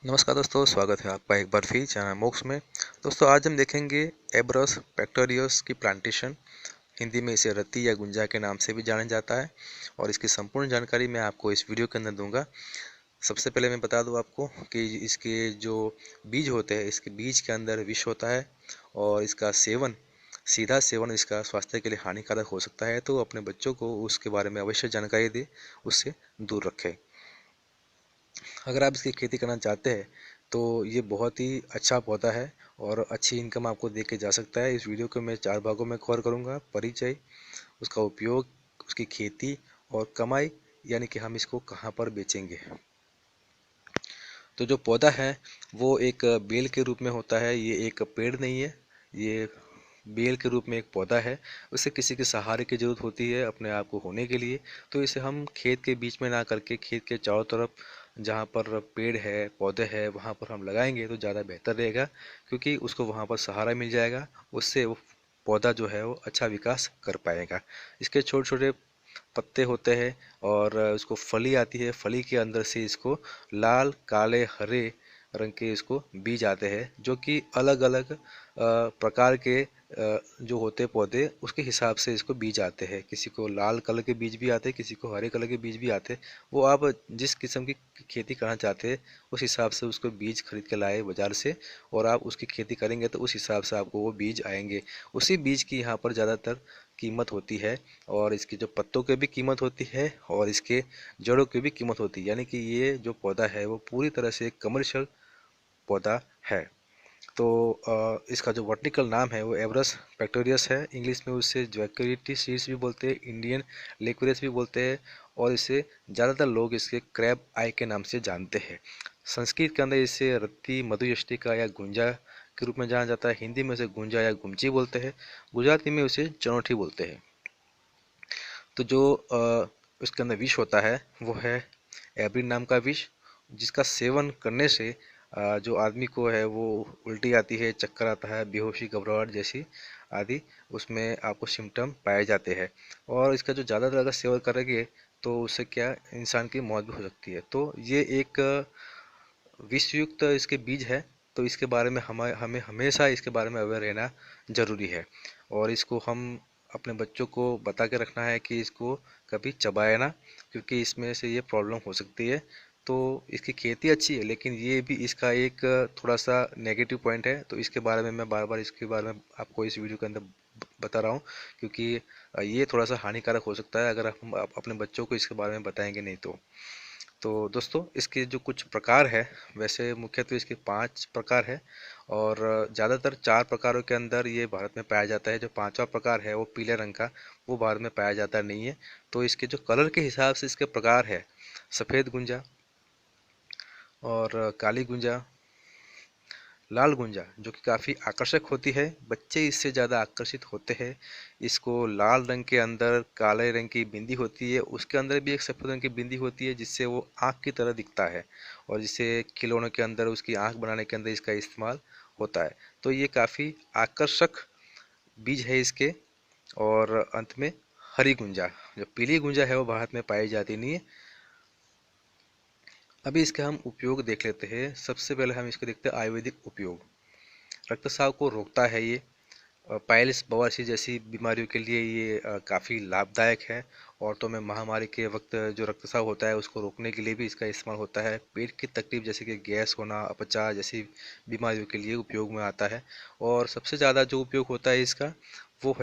नमस्कार दोस्तों, स्वागत है आपका एक बार फिर चैनल मोक्स में। दोस्तों, आज हम देखेंगे एब्रस पैक्टोरियस की प्लांटेशन। हिंदी में इसे रत्ती या गुंजा के नाम से भी जाना जाता है और इसकी संपूर्ण जानकारी मैं आपको इस वीडियो के अंदर दूंगा। सबसे पहले मैं बता दूं आपको कि इसके जो बीज होते हैं, इसके बीज के अंदर विष होता है और इसका सेवन, सीधा सेवन इसका स्वास्थ्य के लिए हानिकारक हो सकता है। तो अपने बच्चों को उसके बारे में अवश्य जानकारी दें, उससे दूर रखें। अगर आप इसकी खेती करना चाहते हैं तो ये बहुत ही अच्छा पौधा है और अच्छी इनकम आपको दे के जा सकता है। इस वीडियो को मैं 4 भागों में कवर करूँगा: परिचय, उसका उपयोग, उसकी खेती और कमाई, यानी कि हम इसको कहाँ पर बेचेंगे। तो जो पौधा है वो एक बेल के रूप में होता है, ये एक पेड़ नहीं है, ये बेल के रूप में एक पौधा है। उसे किसी के सहारे की जरूरत होती है अपने आप को होने के लिए। तो इसे हम खेत के बीच में ना करके खेत के चारों तरफ जहाँ पर पेड़ है, पौधे हैं, वहाँ पर हम लगाएंगे तो ज़्यादा बेहतर रहेगा, क्योंकि उसको वहाँ पर सहारा मिल जाएगा। उससे वो पौधा जो है वो अच्छा विकास कर पाएगा। इसके छोटे छोटे पत्ते होते हैं और उसको फली आती है। फली के अंदर से इसको लाल, काले, हरे रंग के इसको बीज आते हैं, जो कि अलग अलग प्रकार के जो होते पौधे उसके हिसाब से इसको बीज आते हैं। किसी को लाल कलर के बीज भी आते हैं, किसी को हरे कलर के बीज भी आते हैं। वो आप जिस किस्म की खेती करना चाहते हैं उस हिसाब से उसको बीज खरीद के लाए बाजार से और आप उसकी खेती करेंगे तो उस हिसाब से आपको वो बीज आएंगे। उसी बीज की यहाँ पर ज़्यादातर कीमत होती है और इसकी जो पत्तों की भी कीमत होती है और इसके जड़ों की भी कीमत होती है। यानी कि ये जो पौधा है वो पूरी तरह से एक कमर्शियल पौधा है। तो इसका जो बॉटनिकल नाम है वो एब्रस पैक्टोरियस है। इंग्लिश में उसे ज्वैकरिटी सीड्स भी बोलते हैं, इंडियन लेक्वेरियस भी बोलते हैं और इसे ज़्यादातर लोग इसके क्रैब आई के नाम से जानते हैं। संस्कृत के अंदर इसे रत्ती, मधुयष्टिका या गुंजा के रूप में जाना जाता है। हिंदी में उसे गुंजा या गुमची बोलते हैं। गुजराती में उसे चनौठी बोलते हैं। तो जो उसके अंदर विष होता है वो है एब्रिन नाम का विष, जिसका सेवन करने से जो आदमी को है वो उल्टी आती है, चक्कर आता है, बेहोशी, घबराहट जैसी आदि उसमें आपको सिम्टम पाए जाते हैं। और इसका जो ज़्यादातर अगर सेवन करेंगे तो उससे क्या इंसान की मौत भी हो सकती है। तो ये एक विषयुक्त इसके बीज है। तो इसके बारे में हमें हमें हमेशा इसके बारे में अवेयर रहना जरूरी है और इसको हम अपने बच्चों को बता के रखना है कि इसको कभी चबाए ना, क्योंकि इसमें से ये प्रॉब्लम हो सकती है। तो इसकी खेती अच्छी है लेकिन ये भी इसका एक थोड़ा सा नेगेटिव पॉइंट है। तो इसके बारे में मैं बार बार इसके बारे में आपको इस वीडियो के अंदर बता रहा हूँ, क्योंकि ये थोड़ा सा हानिकारक हो सकता है अगर हम अपने बच्चों को इसके बारे में बताएंगे नहीं तो। तो दोस्तों, इसके जो कुछ प्रकार है, वैसे मुख्यतः इसके 5 प्रकार है और ज़्यादातर 4 प्रकारों के अंदर ये भारत में पाया जाता है। जो 5वां प्रकार है वो पीले रंग का, वो भारत में पाया जाता नहीं है। तो इसके जो कलर के हिसाब से इसके प्रकार है: सफ़ेद गुंजा और काली गुंजा, लाल गुंजा जो कि काफ़ी आकर्षक होती है, बच्चे इससे ज़्यादा आकर्षित होते हैं। इसको लाल रंग के अंदर काले रंग की बिंदी होती है, उसके अंदर भी एक सफ़ेद रंग की बिंदी होती है जिससे वो आँख की तरह दिखता है और जिसे खिलौनों के अंदर उसकी आँख बनाने के अंदर इसका इस्तेमाल होता है। तो ये काफ़ी आकर्षक बीज है इसके। और अंत में हरी गुंजा, जो पीली गुंजा है वो भारत में पाई जाती नहीं है। अभी इसके हम उपयोग देख लेते हैं। सबसे पहले हम इसके देखते हैं आयुर्वेदिक उपयोग। रक्तस्राव को रोकता है ये। पाइल्स, बवासीर जैसी बीमारियों के लिए ये काफ़ी लाभदायक है। औरतों में महामारी के वक्त जो रक्तस्राव होता है उसको रोकने के लिए भी इसका इस्तेमाल होता है। पेट की तकलीफ जैसे कि गैस होना, अपचार जैसी बीमारियों के लिए उपयोग में आता है। और सबसे ज़्यादा जो उपयोग होता है इसका वो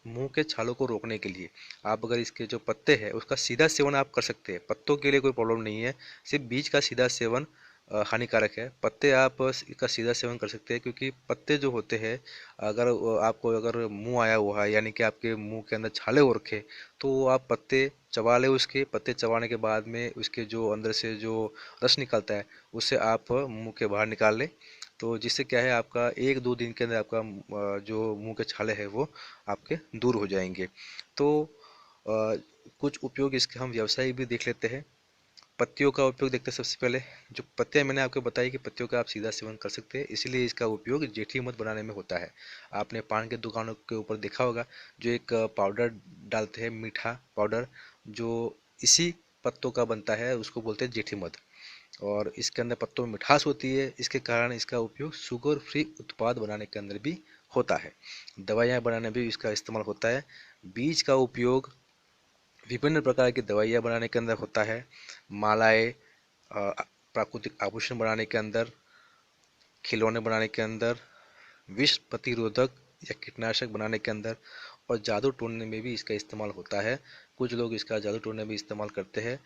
मुंह के छालों को रोकने के लिए। आप अगर इसके जो पत्ते हैं उसका सीधा सेवन आप कर सकते हैं, पत्तों के लिए कोई प्रॉब्लम नहीं है। सिर्फ बीज का सीधा सेवन हानिकारक है। पत्ते आप इसका सीधा सेवन कर सकते हैं, क्योंकि पत्ते जो होते हैं, अगर आपको अगर मुंह आया हुआ है यानी कि आपके मुंह के अंदर छाले हो रखे, तो आप पत्ते चबा लें। उसके पत्ते चबाने के बाद में उसके जो अंदर से जो रस निकलता है उसे आप मुंह के बाहर निकाल लें। तो जिससे क्या है, आपका 1-2 दिन के अंदर आपका जो मुंह के छाले हैं वो आपके दूर हो जाएंगे। तो अ, कुछ उपयोग इसके हम व्यवसायिक भी देख लेते हैं। पत्तियों का उपयोग देखते हैं। सबसे पहले जो पत्तियां मैंने आपको बताई कि पत्तियों का आप सीधा सेवन कर सकते हैं, इसीलिए इसका उपयोग जेठी मध बनाने में होता है। आपने पान के दुकानों के ऊपर देखा होगा, जो एक पाउडर डालते हैं, मीठा पाउडर, जो इसी पत्तों का बनता है, उसको बोलते हैं जेठी मध। और इसके अंदर पत्तों में मिठास होती है, इसके कारण इसका उपयोग शुगर फ्री उत्पाद बनाने के अंदर भी होता है। दवाइयाँ बनाने में भी इसका इस्तेमाल होता है। बीज का उपयोग विभिन्न प्रकार की दवाइयाँ बनाने के अंदर होता है। मालाएँ, प्राकृतिक आभूषण बनाने के अंदर, खिलौने बनाने के अंदर, विष प्रतिरोधक या कीटनाशक बनाने के अंदर, और जादू टोनने में भी इसका इस्तेमाल होता है। कुछ लोग इसका जादू टोनने में इस्तेमाल करते हैं।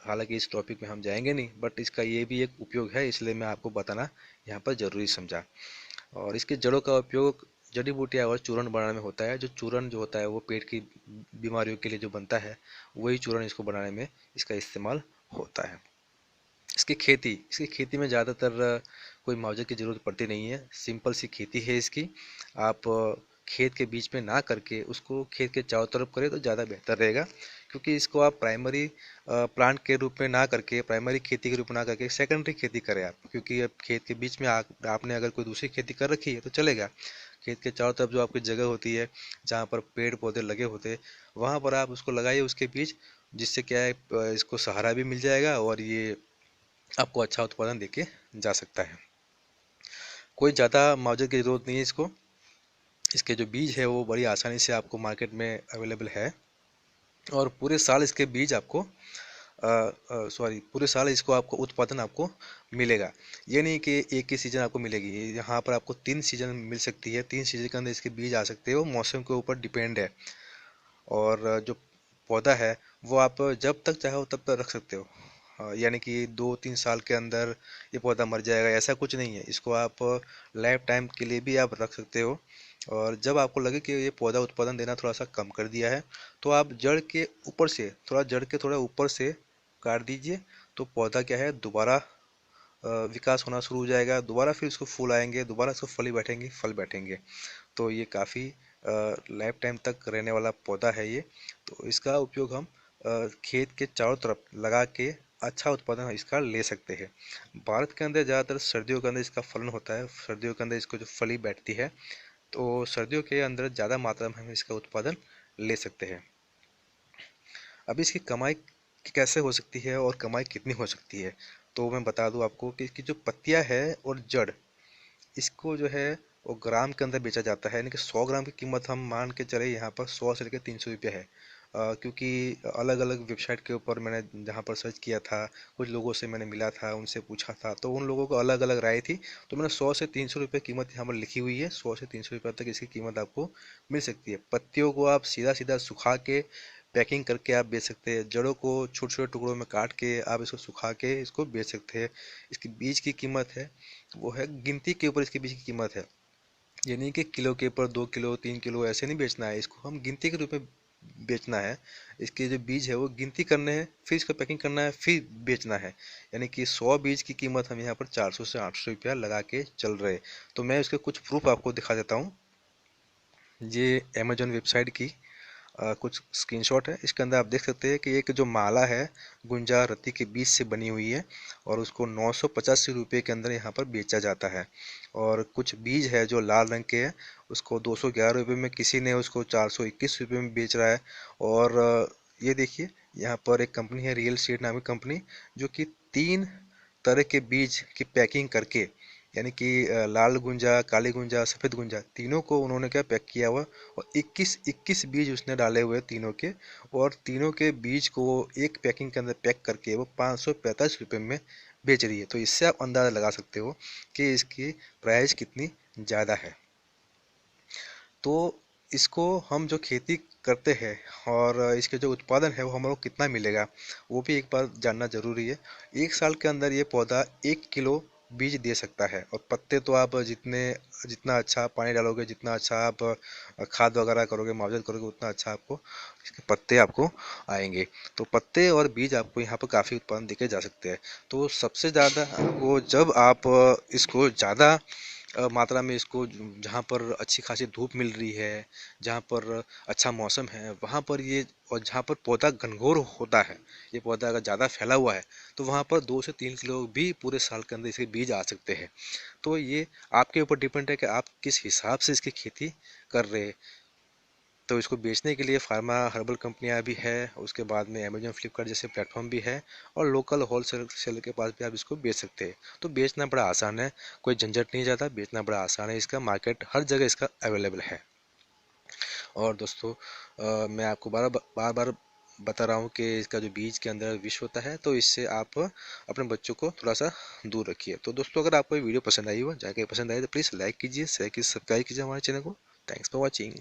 हालांकि इस टॉपिक में हम जाएंगे नहीं, बट इसका ये भी एक उपयोग है, इसलिए मैं आपको बताना यहाँ पर ज़रूरी समझा। और इसके जड़ों का उपयोग जड़ी बूटियाँ और चूर्ण बनाने में होता है। जो चूर्ण जो होता है वो पेट की बीमारियों के लिए जो बनता है, वही चूर्ण इसको बनाने में इसका इस्तेमाल होता है। इसकी खेती में ज़्यादातर कोई मुआवजे की ज़रूरत पड़ती नहीं है। सिंपल सी खेती है इसकी। आप खेत के बीच में ना करके उसको खेत के चारों तरफ करें तो ज़्यादा बेहतर रहेगा, क्योंकि इसको आप प्राइमरी प्लांट के रूप में ना करके, प्राइमरी खेती के रूप में ना करके सेकेंडरी खेती करें आप। क्योंकि अब खेत के बीच में आपने अगर कोई दूसरी खेती कर रखी है तो चलेगा। खेत के चारों तरफ जो आपकी जगह होती है जहाँ पर पेड़ पौधे लगे होते हैं, वहाँ पर आप उसको लगाइए उसके बीच, जिससे क्या है इसको सहारा भी मिल जाएगा और ये आपको अच्छा उत्पादन देके जा सकता है। कोई ज़्यादा मुआवजे की ज़रूरत नहीं है इसको। इसके जो बीज है वो बड़ी आसानी से आपको मार्केट में अवेलेबल है, और पूरे साल इसके बीज आपको पूरे साल इसको आपको उत्पादन आपको मिलेगा। ये नहीं कि एक ही सीज़न आपको मिलेगी, यहाँ पर आपको 3 सीज़न मिल सकती है। 3 सीज़न के अंदर इसके बीज आ सकते हो, मौसम के ऊपर डिपेंड है। और जो पौधा है वो आप जब तक चाहो तब तक रख सकते हो। यानी कि 2-3 साल के अंदर ये पौधा मर जाएगा, ऐसा कुछ नहीं है। इसको आप लाइफ टाइम के लिए भी आप रख सकते हो। और जब आपको लगे कि ये पौधा उत्पादन देना थोड़ा सा कम कर दिया है, तो आप जड़ के थोड़ा ऊपर से काट दीजिए, तो पौधा क्या है दोबारा विकास होना शुरू हो जाएगा। दोबारा फिर इसको फूल आएंगे, दोबारा इसको फली बैठेंगे, फल बैठेंगे। तो ये काफ़ी लाइफ टाइम तक रहने वाला पौधा है ये। तो इसका उपयोग हम खेत के चारों तरफ लगा के अच्छा उत्पादन इसका ले सकते हैं। भारत के अंदर ज़्यादातर सर्दियों के अंदर इसका फलन होता है। सर्दियों के अंदर इसको जो फली बैठती है, तो सर्दियों के अंदर ज़्यादा मात्रा में हम इसका उत्पादन ले सकते हैं। अब इसकी कमाई कैसे हो सकती है और कमाई कितनी हो सकती है, तो मैं बता दूं आपको कि इसकी जो पत्तियां है और जड़, इसको जो है वो ग्राम के अंदर बेचा जाता है। यानी कि 100 ग्राम की कीमत हम मान के चले यहाँ पर 100 से लेकर 300 रुपये है। क्योंकि अलग अलग वेबसाइट के ऊपर मैंने जहाँ पर सर्च किया था, कुछ लोगों से मैंने मिला था, उनसे पूछा था, तो उन लोगों को अलग अलग राय थी। तो मैंने 100 से 300 रुपये कीमत यहाँ पर लिखी हुई है। 100 से 300 रुपये तक इसकी कीमत आपको मिल सकती है। पत्तियों को आप सीधा सीधा सुखा के पैकिंग करके आप बेच सकते हैं। जड़ों को छोटे छोटे टुकड़ों में काट के आप इसको सुखा के इसको बेच सकते हैं। इसकी बीज की कीमत है वो है गिनती के ऊपर, इसकी बीज की कीमत है। ये नहीं कि किलो के ऊपर 2 किलो 3 किलो ऐसे नहीं बेचना है, इसको हम गिनती के रूप में बेचना है। इसके जो बीज है वो गिनती करने हैं, फिर इसको पैकिंग करना है, फिर बेचना है। यानी कि 100 बीज की कीमत हम यहाँ पर 400 से 800 रुपया लगा के चल रहे। तो मैं इसके कुछ प्रूफ आपको दिखा देता हूँ। ये अमेजोन वेबसाइट की कुछ स्क्रीनशॉट है। इसके अंदर आप देख सकते हैं कि एक जो माला है गुंजा रत्ती के बीज से बनी हुई है, और उसको 985 रुपये के अंदर यहाँ पर बेचा जाता है। और कुछ बीज है जो लाल रंग के हैं, उसको 211 रुपये में, किसी ने उसको 421 रुपये में बेच रहा है। और ये देखिए यहाँ पर एक कंपनी है रियल सीड नामी कंपनी, जो कि 3 तरह के बीज की पैकिंग करके, यानी कि लाल गुंजा, काली गुंजा, सफ़ेद गुंजा, तीनों को उन्होंने क्या पैक किया हुआ, और 21 बीज उसने डाले हुए तीनों के। और तीनों के बीज को एक पैकिंग के अंदर पैक करके वो 545 रुपये में बेच रही है। तो इससे आप अंदाज़ा लगा सकते हो कि इसकी प्राइस कितनी ज़्यादा है। तो इसको हम जो खेती करते हैं और इसके जो उत्पादन है वो हमारे को कितना मिलेगा, वो भी एक बार जानना ज़रूरी है। 1 साल के अंदर ये पौधा 1 किलो बीज दे सकता है। और पत्ते तो आप जितना अच्छा पानी डालोगे, जितना अच्छा आप खाद वगैरह करोगे, मुआवजा करोगे, उतना अच्छा आपको इसके पत्ते आपको आएंगे। तो पत्ते और बीज आपको यहाँ पर काफ़ी उत्पादन देके जा सकते हैं। तो सबसे ज़्यादा आपको, जब आप इसको ज़्यादा मात्रा में इसको जहाँ पर अच्छी खासी धूप मिल रही है, जहाँ पर अच्छा मौसम है, वहाँ पर ये, और जहाँ पर पौधा घनघोर होता है, ये पौधा अगर ज़्यादा फैला हुआ है, तो वहाँ पर 2 से 3 किलो भी पूरे साल के अंदर इसके बीज आ सकते हैं। तो ये आपके ऊपर डिपेंड है कि आप किस हिसाब से इसकी खेती कर रहे हैं। तो इसको बेचने के लिए फार्मा हर्बल कंपनियां भी है, उसके बाद में अमेजोन फ्लिपकार्ट जैसे प्लेटफॉर्म भी है, और लोकल होलसेल सेलर के पास भी आप इसको बेच सकते हैं। तो बेचना बड़ा आसान है, कोई झंझट नहीं जाता, बेचना बड़ा आसान है, इसका मार्केट हर जगह इसका अवेलेबल है। और दोस्तों मैं आपको बार बार बता रहा हूँ कि इसका जो बीज के अंदर विष होता है, तो इससे आप अपने बच्चों को थोड़ा सा दूर रखिए। तो दोस्तों अगर आपको ये वीडियो पसंद आई हो, जाके पसंद आई तो प्लीज़ लाइक कीजिए, शेयर कीजिए, सब्सक्राइब कीजिए हमारे चैनल को। Thanks for watching.